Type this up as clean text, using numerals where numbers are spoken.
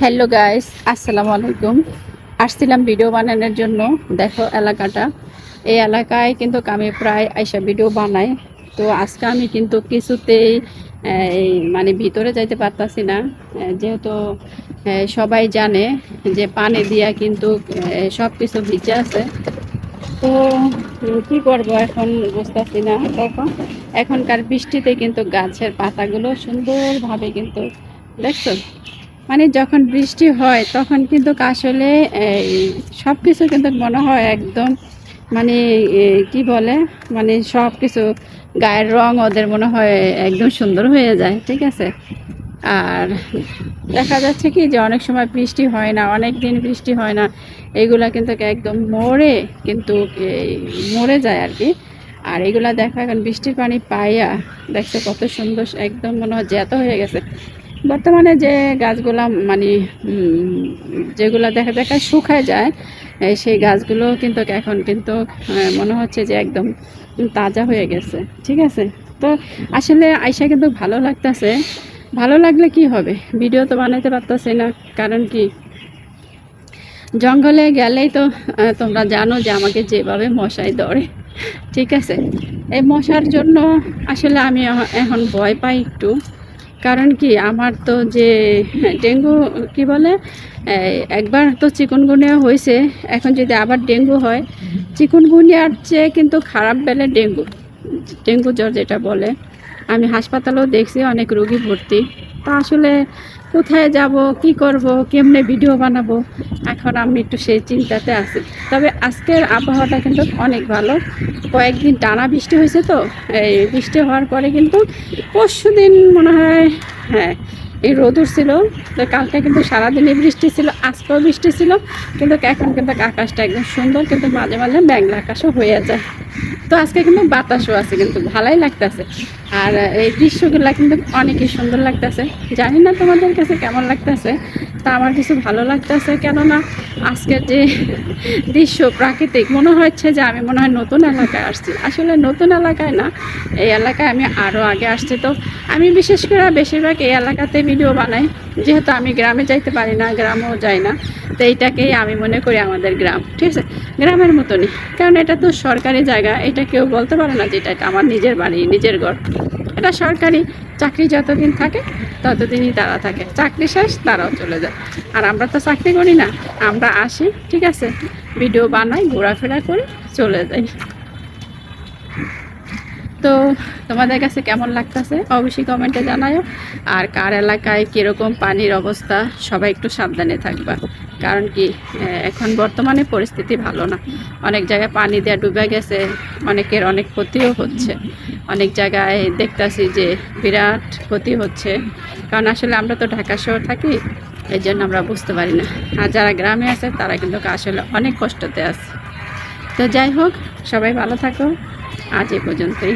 Hello guys, আসসালামু আলাইকুম। আসছিলাম ভিডিও বানানোর জন্য। দেখো এলাকাটা, এই এলাকায় কিন্তু আমি প্রায় আইসা ভিডিও বানাই। তো আজকে আমি কিন্তু কিছুতেই মানে ভিতরে যাইতে পারতাছি না, যেহেতু সবাই জানে যে পানি দিয়া কিন্তু সব কিছু ভিজে আছে। তো কি করব এখন বুঝতেছি না। এখনকার বৃষ্টিতে কিন্তু গাছের পাতাগুলো সুন্দরভাবে কিন্তু দেখছো, মানে যখন বৃষ্টি হয় তখন কিন্তু আসলে এই সব কিছু কিন্তু মনে হয় একদম, মানে কি বলে, মানে সব কিছু গায়ের রং ওদের মনে হয় একদম সুন্দর হয়ে যায়, ঠিক আছে। আর দেখা যাচ্ছে কি যে অনেক সময় বৃষ্টি হয় না, অনেক দিন বৃষ্টি হয় না, এগুলা কিন্তু একদম মরে, কিন্তু মরে যায় আর কি। আর এগুলা দেখো এখন বৃষ্টির পানি পাইয়া দেখছে কত সুন্দর, একদম মনে হয় জ্যান্ত হয়ে গেছে। বর্তমানে যে গাছগুলা মানে যেগুলা দেখা দেখা শুকায় যায়, সেই গাছগুলো কিন্তু এখন কিন্তু মনে হচ্ছে যে একদম তাজা হয়ে গেছে, ঠিক আছে। তো আসলে আয়সা কিন্তু ভালো লাগতেছে। ভালো লাগলে কি হবে, ভিডিও তো বানাইতে পারতেছি না, কারণ কি জঙ্গলে গেলেই তো তোমরা জানো যে আমাকে যেভাবে মশাই ধরে, ঠিক আছে। এই মশার জন্য আসলে আমি এখন ভয় পাই একটু। কারণ কি আমার তো যে ডেঙ্গু কি বলে, একবার তো চিকুনগুনিয়া হয়েছে, এখন যদি আবার ডেঙ্গু হয়, চিকুনগুনিয়ার চেয়ে কিন্তু খারাপ বেলে ডেঙ্গু, ডেঙ্গু জ্বর যেটা বলে। আমি হাসপাতালেও দেখছি অনেক রোগী ভর্তি। তা আসলে কোথায় যাব, কি করব, কেমনে ভিডিও বানাবো, এখন আমি একটু সেই চিন্তাতে আছি। তবে আজকের আবহাওয়াটা কিন্তু অনেক ভালো। কয়েকদিন টানা বৃষ্টি হয়েছে, তো এই বৃষ্টি হওয়ার পরে কিন্তু পরশু দিন মনে হয়, হ্যাঁ, এই রোদুর ছিল। তো কালকে কিন্তু সারাদিনই বৃষ্টি ছিল, আজকেও বৃষ্টি ছিল, কিন্তু এখন কিন্তু আকাশটা একদম সুন্দর, কিন্তু মাঝে মাঝে মেঘলা আকাশও হয়ে যায়। তো আজকে কিন্তু বাতাসও আছে, কিন্তু ভালোই লাগতেছে। আর এই দৃশ্যগুলো কিন্তু অনেকই সুন্দর লাগতেছে। জানি না তোমাদের কাছে কেমন লাগতেছে, তা আমার কিছু ভালো লাগতেছে। কেননা আজকের যে দৃশ্য প্রাকৃতিক, মনে হচ্ছে যে আমি মনে হয় নতুন এলাকায় আসছি। আসলে নতুন এলাকায় না, এই এলাকায় আমি আরও আগে আসছি। তো আমি বিশেষ করে বেশিরভাগ এই এলাকাতে ভিডিও বানাই, যেহেতু আমি গ্রামে যাইতে পারি না, গ্রামেও যাই না। তো এইটাকেই আমি মনে করি আমাদের গ্রাম, ঠিক আছে, গ্রামের মতনই। কারণ এটা তো সরকারি জায়গা, এটা কেউ বলতে পারে না যে এটা আমার নিজের বাড়ি, নিজের ঘর। এটা সরকারি। চাকরি যতদিন থাকে ততদিনই তারা থাকে, চাকরি শেষ তারাও চলে যায়। আর আমরা তো চাকরি করি না, আমরা আসি, ঠিক আছে, ভিডিও বানাই, ঘোরাফেরা করি, চলে যাই। তো তোমাদের কাছে কেমন লাগতেছে অবশ্যই কমেন্টে জানাও। আর কার এলাকায় কীরকম পানির অবস্থা, সবাই একটু সাবধানে থাকবা। কারণ কি এখন বর্তমানে পরিস্থিতি ভালো না, অনেক জায়গায় পানি দেওয়া ডুবে গেছে, অনেকের অনেক ক্ষতিও হচ্ছে। অনেক জায়গায় দেখতেছি যে বিরাট ক্ষতি হচ্ছে। কারণ আসলে আমরা তো ঢাকা শহর থাকি, এই জন্য আমরা বুঝতে পারি না। আর যারা গ্রামে আছে তারা কিন্তু আসলে অনেক কষ্টতে আছে। তো যাই হোক, সবাই ভালো থাকো। আজ এ পর্যন্তই।